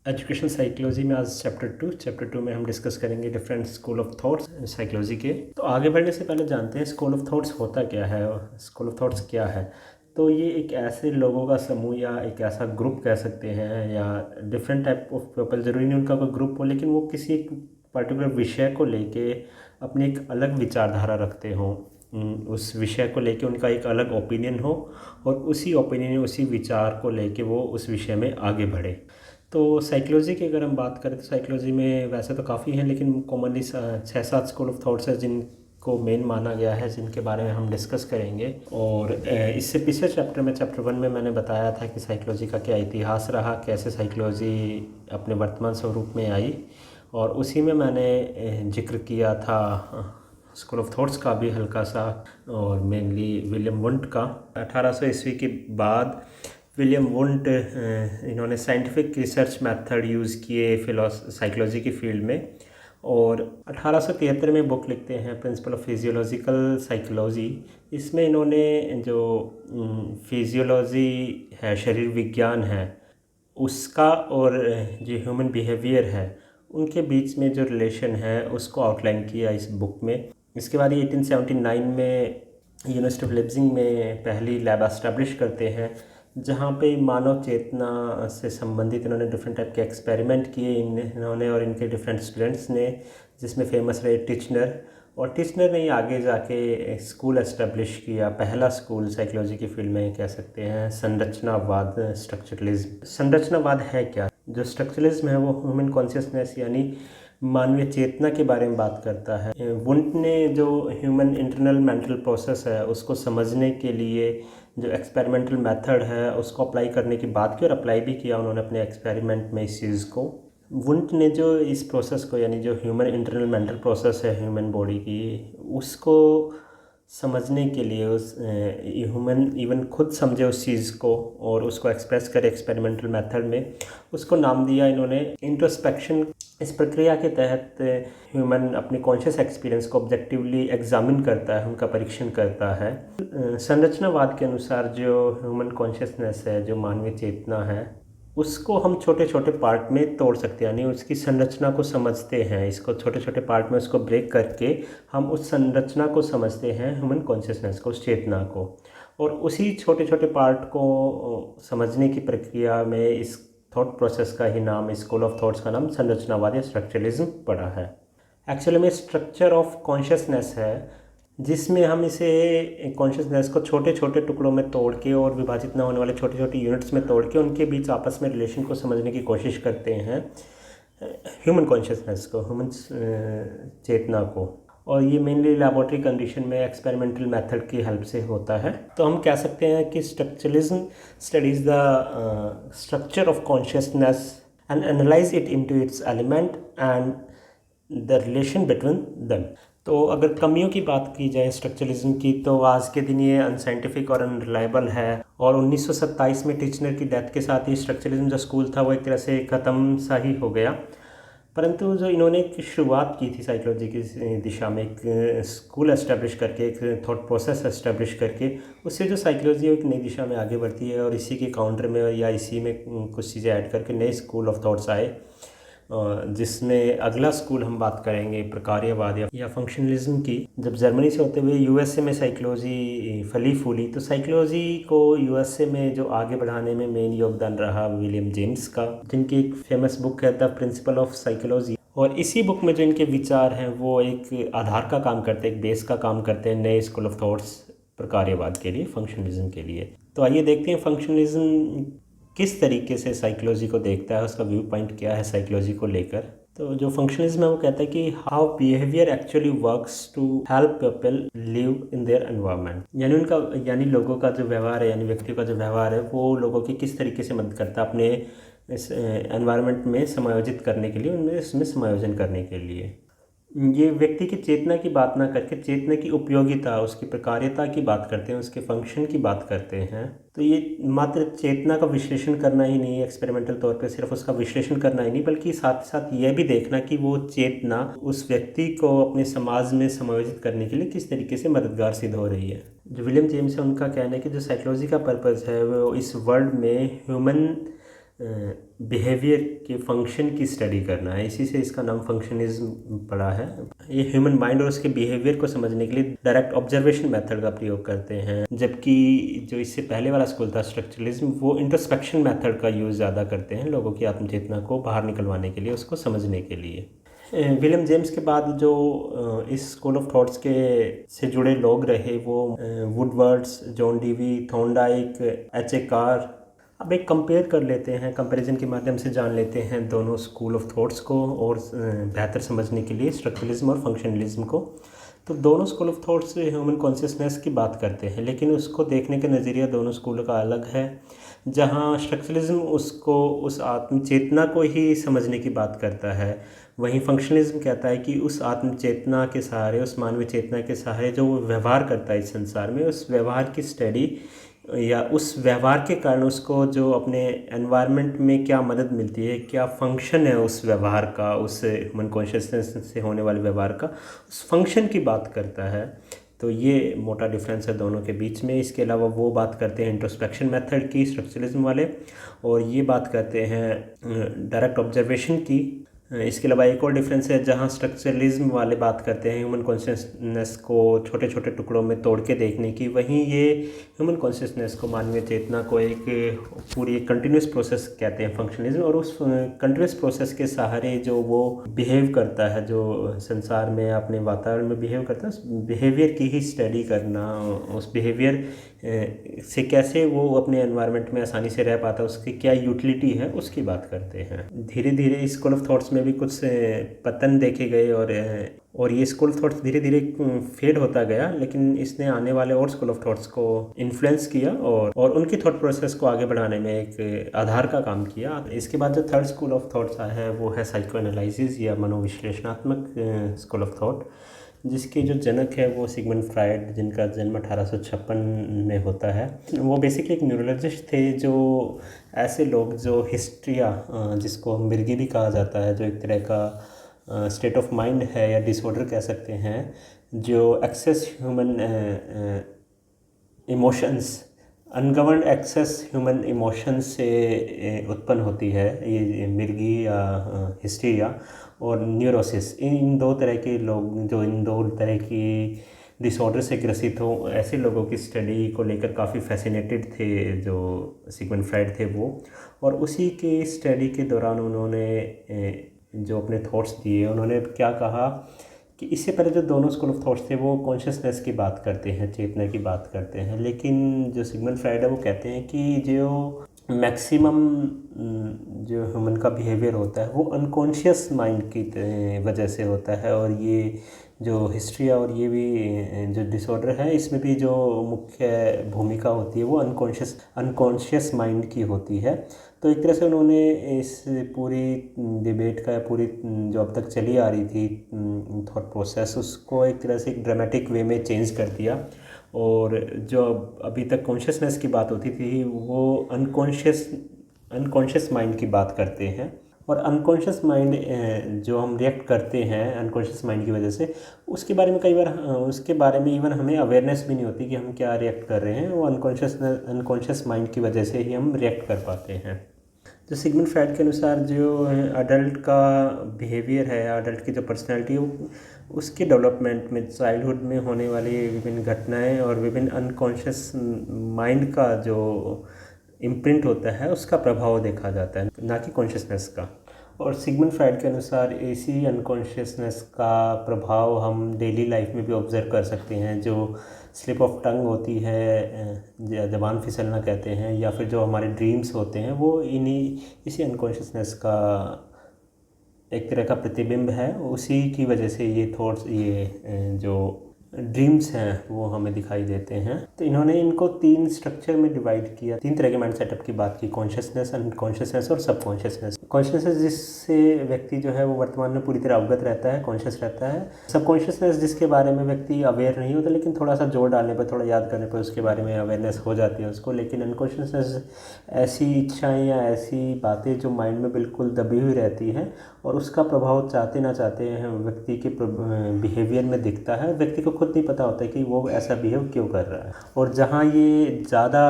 Education psychology में आज chapter 2 में हम डिस्कस करेंगे different school of thoughts psychology के। तो आगे बढ़ने से पहले जानते हैं स्कूल ऑफ थॉट्स होता क्या है। स्कूल ऑफ थॉट्स क्या है? तो ये एक ऐसे लोगों का समूह या एक ऐसा ग्रुप कह सकते हैं, या डिफरेंट टाइप ऑफ पीपल, ज़रूरी नहीं उनका कोई ग्रुप हो, लेकिन वो किसी एक पर्टिकुलर विषय को लेके अपनी एक अलग विचारधारा रखते हों। उस विषय को लेके उनका एक अलग ओपिनियन हो और उसी ओपिनियन, उसी विचार को लेके वो उस विषय में आगे बढ़े। तो साइकोलॉजी की अगर हम बात करें तो साइकोलॉजी में वैसे तो काफ़ी हैं, लेकिन कॉमनली 6-7 स्कूल ऑफ थॉट्स है जिनको मेन माना गया है, जिनके बारे में हम डिस्कस करेंगे। और इससे पिछले चैप्टर 1 में मैंने बताया था कि साइकोलॉजी का क्या इतिहास रहा, कैसे साइकोलॉजी अपने वर्तमान स्वरूप में आई, और उसी में मैंने जिक्र किया था स्कूल ऑफ थॉट्स का भी हल्का सा, और मेनली विलियम वुंट का। 1800 ईस्वी के बाद विलियम वुंट इन्होंने साइंटिफिक रिसर्च मेथड यूज़ किए साइकोलॉजी की फील्ड में, और 1873 में बुक लिखते हैं प्रिंसिपल ऑफ फिजियोलॉजिकल साइकोलॉजी। इसमें इन्होंने जो फिजियोलॉजी है, शरीर विज्ञान है उसका, और जो ह्यूमन बिहेवियर है उनके बीच में जो रिलेशन है उसको आउटलाइन किया इस बुक में। इसके बाद 1879 में यूनिवर्सिटी ऑफ लिप्जिंग में पहली लैब एस्टैब्लिश करते हैं, जहाँ पे मानव चेतना से संबंधित इन्होंने डिफरेंट टाइप के एक्सपेरिमेंट किए इन्होंने और इनके डिफरेंट स्टूडेंट्स ने, जिसमें फेमस रहे टिचनर। और टिचनर ने आगे जाके स्कूल एस्टैब्लिश किया, पहला स्कूल साइकोलॉजी की फील्ड में कह सकते हैं, संरचनावाद, स्ट्रक्चरलिज्म। संरचनावाद है क्या? जो स्ट्रक्चरलिज्म है वो ह्यूमन कॉन्शियसनेस यानी मानवीय चेतना के बारे में बात करता है। वुंट ने जो ह्यूमन इंटरनल मेंटल प्रोसेस है उसको समझने के लिए जो एक्सपेरिमेंटल मेथड है उसको अप्लाई करने की बात की, और अप्लाई भी किया उन्होंने अपने एक्सपेरिमेंट में इस चीज़ को। वुंट ने जो इस प्रोसेस को, यानी जो ह्यूमन इंटरनल मेंटल प्रोसेस है ह्यूमन बॉडी की, उसको समझने के लिए उस ह्यूमन इवन खुद समझे उस चीज़ को और उसको एक्सप्रेस करे एक्सपेरिमेंटल मेथड में, उसको नाम दिया इन्होंने इंट्रोस्पेक्शन। इस प्रक्रिया के तहत ह्यूमन अपनी कॉन्शियस एक्सपीरियंस को ऑब्जेक्टिवली एग्जामिन करता है, उनका परीक्षण करता है। संरचनावाद के अनुसार जो ह्यूमन कॉन्शियसनेस है, जो मानवीय चेतना है, उसको हम छोटे छोटे पार्ट में तोड़ सकते हैं, यानी उसकी संरचना को समझते हैं। इसको छोटे छोटे पार्ट में उसको ब्रेक करके हम उस संरचना को समझते हैं, ह्यूमन कॉन्शियसनेस को, उस चेतना को। और उसी छोटे छोटे पार्ट को समझने की प्रक्रिया में इस थॉट प्रोसेस का ही नाम, स्कूल ऑफ थॉट्स का नाम संरचनावाद या स्ट्रक्चरलिज्म पड़ा है। एक्चुअली में स्ट्रक्चर ऑफ कॉन्शियसनेस है, जिसमें हम इसे कॉन्शियसनेस को छोटे छोटे टुकड़ों में तोड़ के और विभाजित ना होने वाले छोटे छोटे यूनिट्स में तोड़ के उनके बीच आपस में रिलेशन को समझने की कोशिश करते हैं, ह्यूमन कॉन्शियसनेस को, ह्यूमन चेतना को। और ये मेनली लेबोरेटरी कंडीशन में एक्सपेरिमेंटल मेथड की हेल्प से होता है। तो हम कह सकते हैं कि structuralism studies the structure of consciousness and analyse it into its element and the relation between them. तो अगर कमियों की बात की जाए स्ट्रक्चरलिज्म की, तो आज के दिन ये अनसाइंटिफिक और अनरिलायबल है, और 1927 में टीचनर की डेथ के साथ ही स्ट्रक्चरलिज्म जो स्कूल था वो एक तरह से ख़त्म सा ही हो गया। परंतु जो इन्होंने एक शुरुआत की थी साइकोलॉजी की दिशा में, एक स्कूल एस्टेब्लिश करके, एक थॉट प्रोसेस एस्टेब्लिश करके, उससे जो साइकोलॉजी एक नई दिशा में आगे बढ़ती है, और इसी के काउंटर में या इसी में कुछ चीज़ें ऐड करके नए स्कूल ऑफ थॉट्स आए, जिसमें अगला स्कूल हम बात करेंगे प्रकार्यवाद या फंक्शनलिज्म की। जब जर्मनी से होते हुए यूएसए में साइकोलॉजी फली फूली, तो साइकोलॉजी को यूएसए में जो आगे बढ़ाने में मेन योगदान रहा विलियम जेम्स का, जिनकी एक फेमस बुक है द प्रिंसिपल ऑफ साइकोलॉजी। और इसी बुक में जो इनके विचार हैं वो एक आधार का काम करते हैं, एक बेस का काम करते हैं नए स्कूल ऑफ थॉट्स प्रकार्यवाद के लिए, फंक्शनलिज्म के लिए। तो आइए देखते हैं फंक्शनलिज्म किस तरीके से साइकोलॉजी को देखता है, उसका व्यू पॉइंट क्या है साइकोलॉजी को लेकर। तो जो फंक्शनलिज्म है वो कहता है कि how behaviour actually works to help people live in their environment, यानी लोगों का जो व्यवहार है, यानी व्यक्तियों का जो व्यवहार है, वो लोगों की किस तरीके से मदद करता है अपने इस एनवायरनमेंट में समायोजित करने के लिए, उनमें इसमें समायोजन करने के लिए। ये व्यक्ति की चेतना की बात ना करके चेतना की उपयोगिता, उसकी प्रकार्यता की बात करते हैं, उसके फंक्शन की बात करते हैं। तो ये मात्र चेतना का विश्लेषण करना ही नहीं, एक्सपेरिमेंटल तौर पे सिर्फ उसका विश्लेषण करना ही नहीं, बल्कि साथ साथ यह भी देखना कि वो चेतना उस व्यक्ति को अपने समाज में समायोजित करने के लिए किस तरीके से मददगार सिद्ध हो रही है। जो विलियम जेम्स है उनका कहना है कि जो साइकोलॉजी का पर्पज़ है वो इस वर्ल्ड में ह्यूमन बिहेवियर के फंक्शन की स्टडी करना है, इसी से इसका नाम फंक्शनिज्म पड़ा है। ये ह्यूमन माइंड और उसके बिहेवियर को समझने के लिए डायरेक्ट ऑब्जर्वेशन मेथड का प्रयोग करते हैं, जबकि जो इससे पहले वाला स्कूल था स्ट्रक्चरलिज्म, वो इंट्रोस्पेक्शन मेथड का यूज़ ज़्यादा करते हैं लोगों की आत्मचेतना को बाहर निकलवाने के लिए, उसको समझने के लिए। विलियम जेम्स के बाद जो इस स्कूल ऑफ थॉट्स के से जुड़े लोग रहे वो Woodwards, John Dewey, Thorndike, H A. Carr. अब एक कंपेयर कर लेते हैं, कंपैरिजन के माध्यम से जान लेते हैं दोनों स्कूल ऑफ थॉट्स को और बेहतर समझने के लिए स्ट्रक्चरलिज्म और फंक्शनलिज्म को। तो दोनों school of thoughts human consciousness की बात करते हैं, लेकिन उसको देखने का नज़रिया दोनों स्कूलों का अलग है। जहाँ स्ट्रक्चरलिज्म उसको उस आत्म चेतना को ही समझने की बात करता है, वहीं फंक्शनलिज्म कहता है कि उस आत्म चेतना के सहारे, उस मानवीय चेतना के सहारे जो वो व्यवहार करता है इस संसार में, उस व्यवहार की स्टडी या उस व्यवहार के कारण उसको जो अपने एनवायरनमेंट में क्या मदद मिलती है, क्या फंक्शन है उस व्यवहार का, उस ह्यूमन कॉन्शियसनेस से होने वाले व्यवहार का, उस फंक्शन की बात करता है। तो ये मोटा डिफरेंस है दोनों के बीच में। इसके अलावा वो बात करते हैं इंट्रोस्पेक्शन मेथड की स्ट्रक्चरलिज्म वाले, और ये बात करते हैं डायरेक्ट ऑब्जर्वेशन की। इसके अलावा एक और डिफरेंस है जहाँ स्ट्रक्चरलिज्म वाले बात करते हैं ह्यूमन कॉन्शियसनेस को छोटे छोटे टुकड़ों में तोड़ के देखने की, वहीं ये ह्यूमन कॉन्शियसनेस को, मानवीय चेतना को एक पूरी कंटिन्यूस प्रोसेस कहते हैं फंक्शनलिज्म, और उस कंटिन्यूस प्रोसेस के सहारे जो वो बिहेव करता है, जो संसार में अपने वातावरण में बिहेव करता है, उस बिहेवियर की ही स्टडी करना, उस बिहेवियर से कैसे वो अपने एनवायरनमेंट में आसानी से रह पाता है, उसकी क्या यूटिलिटी है, उसकी बात करते हैं। धीरे धीरे स्कूल ऑफ थॉट्स में भी कुछ पतन देखे गए और ये स्कूल ऑफ थॉट्स धीरे धीरे फेड होता गया, लेकिन इसने आने वाले और स्कूल ऑफ थॉट्स को इन्फ्लुएंस किया और उनकी थॉट प्रोसेस को आगे बढ़ाने में एक आधार का काम किया। इसके बाद जो थर्ड स्कूल ऑफ थॉट्स आया है वो है साइको एनालिसिस या मनोविश्लेषणात्मक स्कूल ऑफ थॉट, जिसके जो जनक है वो सिगमंड फ्रायड, जिनका जन्म 1856 में होता है। वो बेसिकली एक न्यूरोलॉजिस्ट थे, जो ऐसे लोग जो हिस्ट्रिया, जिसको मिर्गी भी कहा जाता है, जो एक तरह का स्टेट ऑफ माइंड है या डिसऑर्डर कह सकते हैं, जो excess human emotions, ungoverned excess human emotions से उत्पन्न होती है, ये मिर्गी या हिस्ट्रिया और न्यूरोसिस। इन दो तरह के लोग जो इन दो तरह की डिसऑर्डर से ग्रसित हो, ऐसे लोगों की स्टडी को लेकर काफ़ी फैसिनेटेड थे जो सिगमंड फ्रायड थे वो, और उसी के स्टडी के दौरान उन्होंने जो अपने थॉट्स दिए, उन्होंने क्या कहा कि इससे पहले जो दोनों स्कूल ऑफ थॉट्स थे वो कॉन्शियसनेस की बात करते हैं, चेतना की बात करते हैं, लेकिन जो सिगमंड फ्रायड है वो कहते हैं कि जो मैक्सिमम जो ह्यूमन का बिहेवियर होता है वो अनकॉन्शियस माइंड की वजह से होता है, और ये जो हिस्ट्री और ये भी जो डिसऑर्डर है इसमें भी जो मुख्य भूमिका होती है वो अनकॉन्शियस माइंड की होती है। तो एक तरह से उन्होंने इस पूरी डिबेट का, पूरी जो अब तक चली आ रही थी थॉट प्रोसेस, उसको एक तरह से एक ड्रामेटिक वे में चेंज कर दिया, और जो अभी तक कॉन्शियसनेस की बात होती थी वो अनकॉन्शियस माइंड की बात करते हैं। और अनकॉन्शियस माइंड जो हम रिएक्ट करते हैं अनकॉन्शियस माइंड की वजह से, उसके बारे में कई बार उसके बारे में इवन हमें अवेयरनेस भी नहीं होती कि हम क्या रिएक्ट कर रहे हैं, वो अनकॉन्शियस माइंड की वजह से ही हम रिएक्ट कर पाते हैं। जो सिगमंड फ्रायड के अनुसार जो अडल्ट का बिहेवियर है, अडल्ट की जो पर्सनैलिटी है, उसके डेवलपमेंट में चाइल्डहुड में होने वाली विभिन्न घटनाएं और विभिन्न अनकॉन्शियस माइंड का जो इम्प्रिंट होता है उसका प्रभाव देखा जाता है, ना कि कॉन्शियसनेस का। और सिगमंड फ्रायड के अनुसार इसी अनकॉन्शियसनेस का प्रभाव हम डेली लाइफ में भी ऑब्जर्व कर सकते हैं। जो स्लिप ऑफ टंग होती है, ज़बान फिसलना कहते हैं, या फिर जो हमारे ड्रीम्स होते हैं वो इसी अनकॉन्शियसनेस का एक तरह का प्रतिबिंब है। उसी की वजह से ये थॉट्स, ये जो ड्रीम्स हैं वो हमें दिखाई देते हैं। तो इन्होंने इनको 3 स्ट्रक्चर में डिवाइड किया, 3 तरह के माइंड सेटअप की बात की, कॉन्शियसनेस, अनकॉन्शियसनेस और सबकॉन्शियसनेस। कॉन्शियसनेस जिससे व्यक्ति जो है वो वर्तमान में पूरी तरह अवगत रहता है, कॉन्शियस रहता है। सबकॉन्शियसनेस जिसके बारे में व्यक्ति अवेयर नहीं होता, लेकिन थोड़ा सा जोर डालने पर, थोड़ा याद करने पर उसके बारे में अवेयरनेस हो जाती है उसको। लेकिन अनकॉन्शियसनेस ऐसी इच्छाएँ या ऐसी बातें जो माइंड में बिल्कुल दबी हुई रहती हैं और उसका प्रभाव चाहते ना चाहते हैं व्यक्ति के बिहेवियर में दिखता है। व्यक्ति को खुद नहीं पता होता है कि वो ऐसा बिहेव क्यों कर रहा है। और जहाँ ये ज़्यादा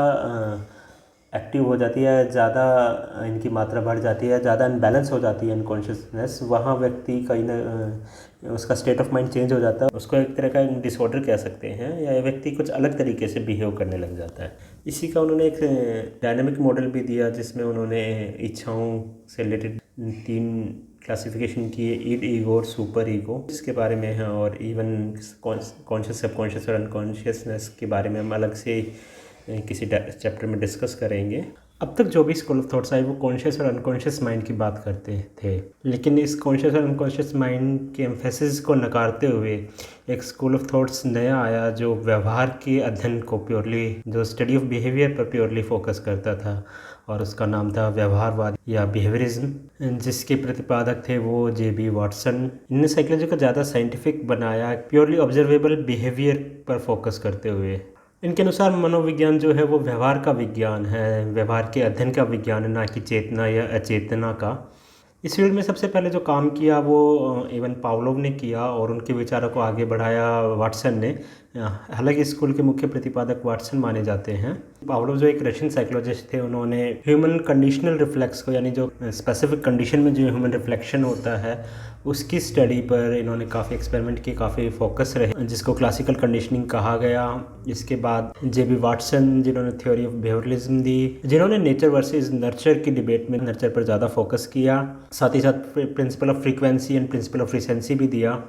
एक्टिव हो जाती है, ज़्यादा इनकी मात्रा बढ़ जाती है, ज़्यादा अनबैलेंस हो जाती है अनकॉन्शियसनेस, वहाँ व्यक्ति कहीं ना उसका स्टेट ऑफ माइंड चेंज हो जाता है, उसको एक तरह का डिसऑर्डर कह सकते हैं, या व्यक्ति कुछ अलग तरीके से बिहेव करने लग जाता है। इसी का उन्होंने एक डायनामिक मॉडल भी दिया, जिसमें उन्होंने इच्छाओं से रिलेटेड 3 क्लासिफिकेशन किए, ईड, ईगो और सुपर ईगो, इसके बारे में है, और इवन कॉन्शियस, सबकॉन्शियस और अनकॉन्शियसनेस के बारे में हम अलग से किसी चैप्टर में डिस्कस करेंगे। अब तक जो भी स्कूल ऑफ थॉट्स आए वो कॉन्शियस और अनकॉन्शियस माइंड की बात करते थे, लेकिन इस कॉन्शियस और अनकॉन्शियस माइंड के एम्फेसिस को नकारते हुए एक स्कूल ऑफ थॉट्स नया आया, जो व्यवहार के अध्ययन को प्योरली, जो स्टडी ऑफ बिहेवियर पर प्योरली फोकस करता था, और उसका नाम था व्यवहारवाद या बिहेवियरिज्म, जिसके प्रतिपादक थे वो जे.बी. वाटसन। इनने साइकोलॉजी को ज़्यादा साइंटिफिक बनाया, प्योरली ऑब्जर्वेबल बिहेवियर पर फोकस करते हुए। इनके अनुसार मनोविज्ञान जो है वो व्यवहार का विज्ञान है, व्यवहार के अध्ययन का विज्ञान है, ना कि चेतना या अचेतना का। इस फील्ड में सबसे पहले जो काम किया वो इवन पावलोव ने किया, और उनके विचारों को आगे बढ़ाया वाटसन ने। हालांकि स्कूल के मुख्य प्रतिपादक वाटसन माने जाते हैं। पावलोव जो एक रशियन साइकोलॉजिस्ट थे, उन्होंने ह्यूमन कंडीशनल रिफ्लेक्स को, यानी जो स्पेसिफिक कंडीशन में जो ह्यूमन रिफ्लेक्शन होता है उसकी स्टडी पर इन्होंने काफ़ी एक्सपेरिमेंट किए, काफ़ी फोकस रहे, जिसको क्लासिकल कंडीशनिंग कहा गया। इसके बाद जे.बी. वाटसन, जिन्होंने थ्योरी ऑफ बिहेवियरलिज्म दी, जिन्होंने नेचर वर्सेस नर्चर की डिबेट में नर्चर पर ज़्यादा फोकस किया, साथ ही साथ principle of frequency and principle of recency भी दिया।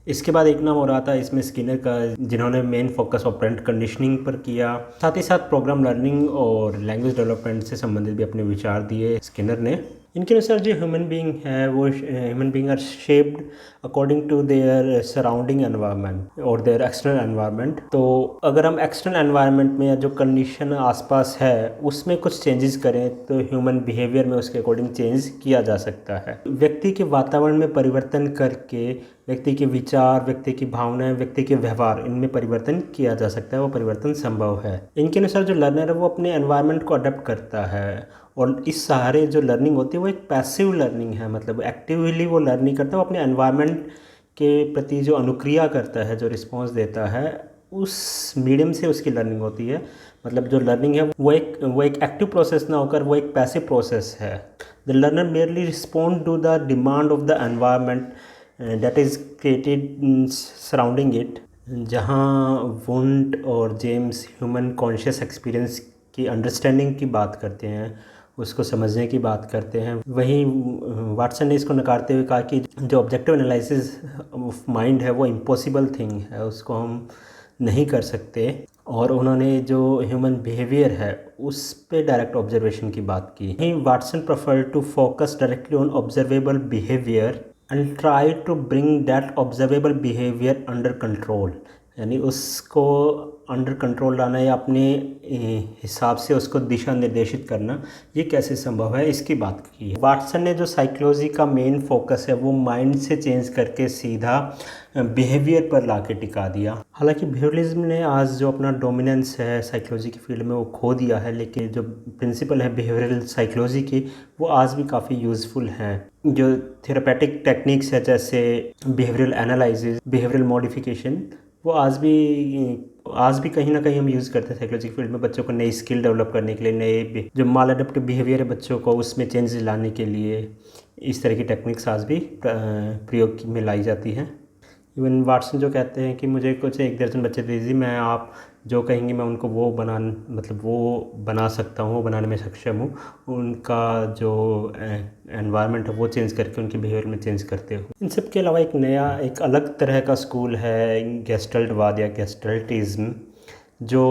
इसके बाद एक नाम हो रहा था इसमें स्किनर का, जिन्होंने मेन फोकस ऑपरेंट कंडीशनिंग पर किया, साथ ही साथ प्रोग्राम लर्निंग और लैंग्वेज डेवलपमेंट से संबंधित भी अपने विचार दिए स्किनर ने। इनके अनुसार जो ह्यूमन बीइंग है वो human being are shaped according to their surrounding environment और देयर एक्सटर्नल एनवायरनमेंट। तो अगर हम एक्सटर्नल एनवायरनमेंट में या जो कंडीशन आसपास है उसमें कुछ चेंजेस करें तो ह्यूमन बिहेवियर में उसके अकॉर्डिंग चेंज किया जा सकता है। व्यक्ति के वातावरण में परिवर्तन करके व्यक्ति के विचार, व्यक्ति की भावनाएं, व्यक्ति के व्यवहार, इनमें परिवर्तन किया जा सकता है, वो परिवर्तन संभव है। इनके अनुसार जो लर्नर है वो अपने एनवायरनमेंट को अडॉप्ट करता है, और इस सहारे जो लर्निंग होती है वो एक पैसिव लर्निंग है, मतलब एक्टिवली वो लर्न नहीं करता, वो अपने एनवायरनमेंट के प्रति जो अनुक्रिया करता है, जो रिस्पॉन्स देता है, उस मीडियम से उसकी लर्निंग होती है। मतलब जो लर्निंग है वो एक एक्टिव प्रोसेस ना होकर वो एक पैसिव प्रोसेस है। The learner merely respond to the demand of the environment that is created surrounding it. जहाँ वुंट और जेम्स ह्यूमन कॉन्शियस एक्सपीरियंस की अंडरस्टैंडिंग की बात करते हैं, उसको समझने की बात करते हैं, वहीं वाटसन ने इसको नकारते हुए कहा कि जो ऑब्जेक्टिव एनालिसिस ऑफ माइंड है वो इम्पॉसिबल थिंग है, उसको हम नहीं कर सकते। और उन्होंने जो ह्यूमन बिहेवियर है उस पे डायरेक्ट ऑब्जर्वेशन की बात की। Watson prefer to focus directly on observable behaviour and try to bring that observable behaviour under control, यानी उसको अंडर कंट्रोल लाना या अपने हिसाब से उसको दिशा निर्देशित करना, ये कैसे संभव है, इसकी बात की है। वाटसन ने जो साइकोलॉजी का मेन फोकस है वो माइंड से चेंज करके सीधा बिहेवियर पर लाके टिका दिया। हालांकि बिहेवियरिज्म ने आज जो अपना डोमिनेंस है साइकोलॉजी की फील्ड में वो खो दिया है, लेकिन जो प्रिंसिपल है बिहेवियरल साइकोलॉजी की वो आज भी काफ़ी यूज़फुल हैं। जो थेरापेटिक टेक्निक्स है जैसे बिहेवियरल एनालिसिस, बिहेवियरल मॉडिफिकेशन, वो आज भी कहीं ना कहीं हम यूज़ करते हैं साइकोलॉजी फील्ड में, बच्चों को नई स्किल डेवलप करने के लिए, नए जो माल अडेप्टिव बिहेवियर है बच्चों को उसमें चेंज लाने के लिए इस तरह की टेक्निक्स आज भी प्रयोग में लाई जाती हैं। इवन वाटसन जो कहते हैं कि मुझे कुछ 1 दर्जन बच्चे दे दीजिए, मैं आप जो कहेंगे मैं उनको वो बना सकता हूँ, वो बनाने में सक्षम हूँ। उनका जो एनवायरनमेंट है वो चेंज करके उनके बिहेवियर में चेंज करते हो। इन सब के अलावा एक अलग तरह का स्कूल है गेस्टल्टवाद या गेस्टल्टिज्म, जो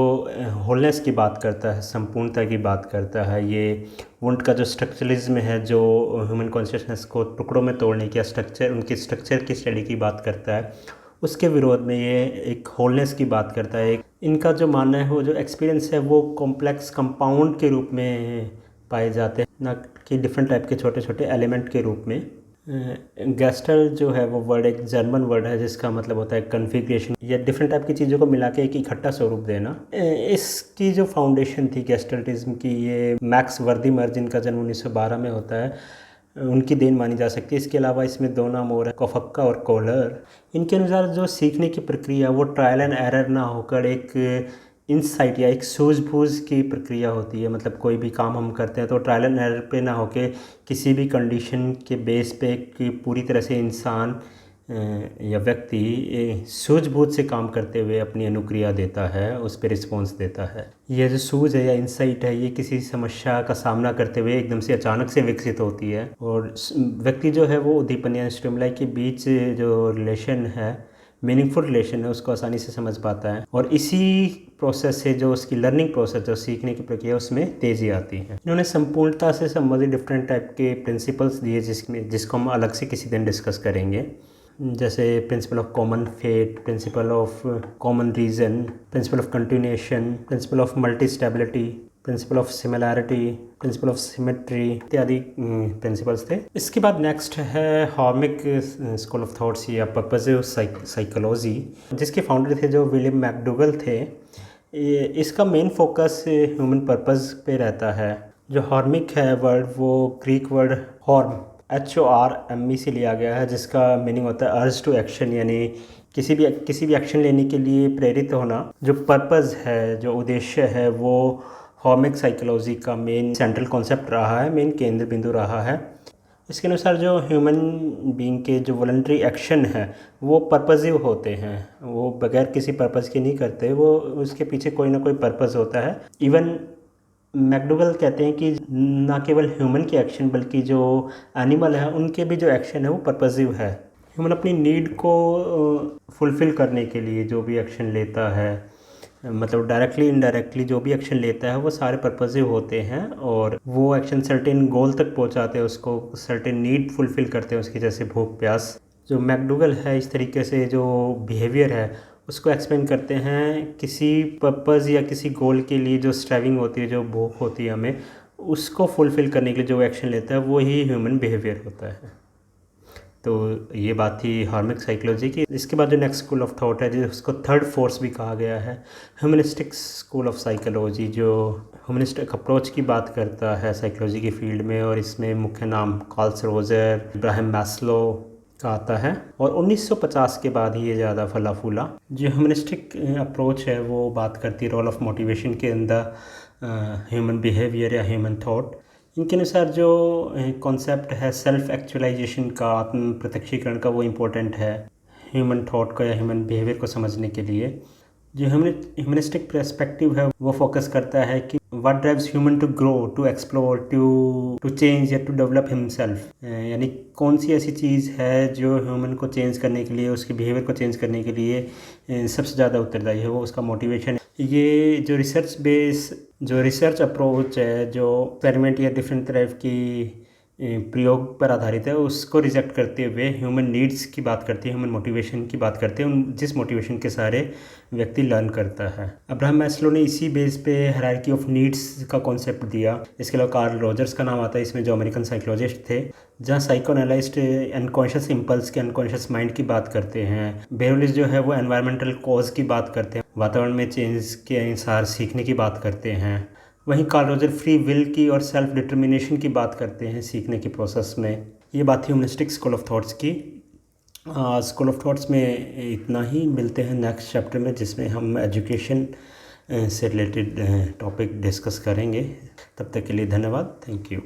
होलनेस की बात करता है, संपूर्णता की बात करता है। ये वुंट का जो स्ट्रक्चरलिज्म है, जो ह्यूमन कॉन्शियसनेस को टुकड़ों में तोड़ने की उनकी स्ट्रक्चर की स्टडी की बात करता है, उसके विरोध में ये एक होलनेस की बात करता है। इनका जो मानना है वो जो एक्सपीरियंस है वो कॉम्प्लेक्स कंपाउंड के रूप में पाए जाते हैं, ना कि डिफरेंट टाइप के छोटे छोटे एलिमेंट के रूप में। गेस्टल जो है वो वर्ड एक जर्मन वर्ड है जिसका मतलब होता है कन्फिग्रेशन या डिफरेंट टाइप की चीज़ों को मिला के एक इकट्ठा स्वरूप देना। इसकी जो फाउंडेशन थी गेस्टल्टिज्म की, ये मैक्स वर्दीमर, जिनका जन्म 1912 में होता है, उनकी देन मानी जा सकती है। इसके अलावा इसमें 2 नाम और है, कोफक्का और कोहलर। इनके अनुसार जो सीखने की प्रक्रिया वो ट्रायल एंड एरर ना होकर एक इंसाइट या एक सूझबूझ की प्रक्रिया होती है। मतलब कोई भी काम हम करते हैं तो ट्रायल एंड एरर पे ना होके किसी भी कंडीशन के बेस पे कि पूरी तरह से इंसान या व्यक्ति सूझबूझ से काम करते हुए अपनी अनुक्रिया देता है, उस पर रिस्पॉन्स देता है। यह जो सूझ है या इंसाइट है, ये किसी समस्या का सामना करते हुए एकदम से अचानक से विकसित होती है और व्यक्ति जो है वो उद्दीपन या स्टिमुलाई के बीच जो रिलेशन है, मीनिंगफुल रिलेशन है, उसको आसानी से समझ पाता है और इसी प्रोसेस से जो उसकी लर्निंग प्रोसेस, जो सीखने की प्रक्रिया, उसमें तेज़ी आती है। इन्होंने संपूर्णता से संबंधित डिफरेंट टाइप के प्रिंसिपल्स दिए जिसको हम अलग से किसी दिन डिस्कस करेंगे, जैसे principle of common fate, principle of common reason, principle of continuation, principle of multi stability, principle of similarity, principle of symmetry इत्यादि प्रिंसिपल्स थे। इसके बाद नेक्स्ट है हार्मिक स्कूल ऑफ थॉट्स या पर्पसिव साइकोलॉजी, जिसके फाउंडर थे जो विलियम मैकडूगल थे। इसका मेन फोकस ह्यूमन पर्पस पे रहता है। जो हार्मिक है वर्ड, वो ग्रीक वर्ड हॉर्म HORME से लिया गया है, जिसका मीनिंग होता है अर्ज टू एक्शन, यानी किसी भी एक्शन लेने के लिए प्रेरित होना। जो पर्पस है, जो उद्देश्य है, वो हॉर्मिक साइकोलॉजी का मेन सेंट्रल कॉन्सेप्ट रहा है, मेन केंद्र बिंदु रहा है। इसके अनुसार जो ह्यूमन बीइंग के जो वॉलंटरी एक्शन है वो पर्पसिव होते हैं, वो बगैर किसी पर्पस के नहीं करते, वो उसके पीछे कोई ना कोई पर्पस होता है। इवन मैकडूगल कहते हैं कि ना केवल ह्यूमन के एक्शन बल्कि जो एनिमल है उनके भी जो एक्शन है वो पर्पसिव है। ह्यूमन अपनी नीड को फुलफ़िल करने के लिए जो भी एक्शन लेता है, मतलब डायरेक्टली इनडायरेक्टली जो भी एक्शन लेता है, वो सारे पर्पसिव होते हैं और वो एक्शन सर्टेन गोल तक पहुंचाते हैं, उसको सर्टेन नीड फुलफ़िल करते हैं उसकी, जैसे भूख प्यास। जो मैकडूगल है इस तरीके से जो बिहेवियर है उसको एक्सप्लेन करते हैं, किसी पर्पज़ या किसी गोल के लिए जो स्ट्राइविंग होती है, जो भूख होती है हमें, उसको फुलफ़िल करने के लिए जो एक्शन लेता है वो ही ह्यूमन बिहेवियर होता है। तो ये बात थी हार्मिक साइकोलॉजी की। इसके बाद जो नेक्स्ट स्कूल ऑफ थॉट है, जिसको थर्ड फोर्स भी कहा गया है, ह्यूमनिस्टिक स्कूल ऑफ साइकोलॉजी, जो ह्यूमनिस्टिक अप्रोच की बात करता है साइकोलॉजी की फील्ड में, और इसमें मुख्य नाम कार्ल रोजर, इब्राहिम मैस्लो का आता है और 1950 के बाद ही ये ज़्यादा फला फूला। जो ह्यूमनिस्टिक अप्रोच है वो बात करती है रोल ऑफ मोटिवेशन के अंदर ह्यूमन बिहेवियर या ह्यूमन थॉट। इनके अनुसार जो कॉन्सेप्ट है सेल्फ एक्चुअलाइजेशन का, आत्म प्रत्यक्षीकरण का, वो इम्पोर्टेंट है ह्यूमन थॉट को या ह्यूमन बिहेवियर को समझने के लिए। जो ह्यूमनिस्टिक पर्सपेक्टिव है वो फोकस करता है कि what drives human to grow, to explore, to change या टू डेवलप हिमसेल्फ, यानी कौन सी ऐसी चीज़ है जो ह्यूमन को चेंज करने के लिए, उसके बिहेवियर को चेंज करने के लिए सबसे ज़्यादा उत्तरदायी है, वो उसका मोटिवेशन है। ये जो रिसर्च अप्रोच है, जो एक्सपेरिमेंट या डिफरेंट तरह की प्रयोग पर आधारित है, उसको रिजेक्ट करते हुए ह्यूमन नीड्स की बात करती है, ह्यूमन मोटिवेशन की बात करते हैं, जिस मोटिवेशन के सारे व्यक्ति लर्न करता है। अब्राहम मैस्लो ने इसी बेस पे हायरार्की ऑफ नीड्स का कॉन्सेप्ट दिया। इसके अलावा कार्ल रोजर्स का नाम आता है इसमें, जो अमेरिकन साइकोलॉजिस्ट थे। जहाँ साइकोएनालिस्ट अनकॉन्शियस इम्पल्स के, अनकॉन्शियस माइंड की बात करते हैं। बेरोलिस जो है वो एनवायरमेंटल कॉज की बात करते हैं, वातावरण में चेंज के अनुसार सीखने की बात करते हैं। वहीं कार्ल रोजर फ्री विल की और सेल्फ डिटर्मिनेशन की बात करते हैं सीखने के प्रोसेस में। ये बात थी ह्यूमनिस्टिक स्कूल ऑफ थॉट्स की। स्कूल ऑफ थॉट्स में इतना ही। मिलते हैं नेक्स्ट चैप्टर में, जिसमें हम एजुकेशन से रिलेटेड टॉपिक डिस्कस करेंगे। तब तक के लिए धन्यवाद। Thank you.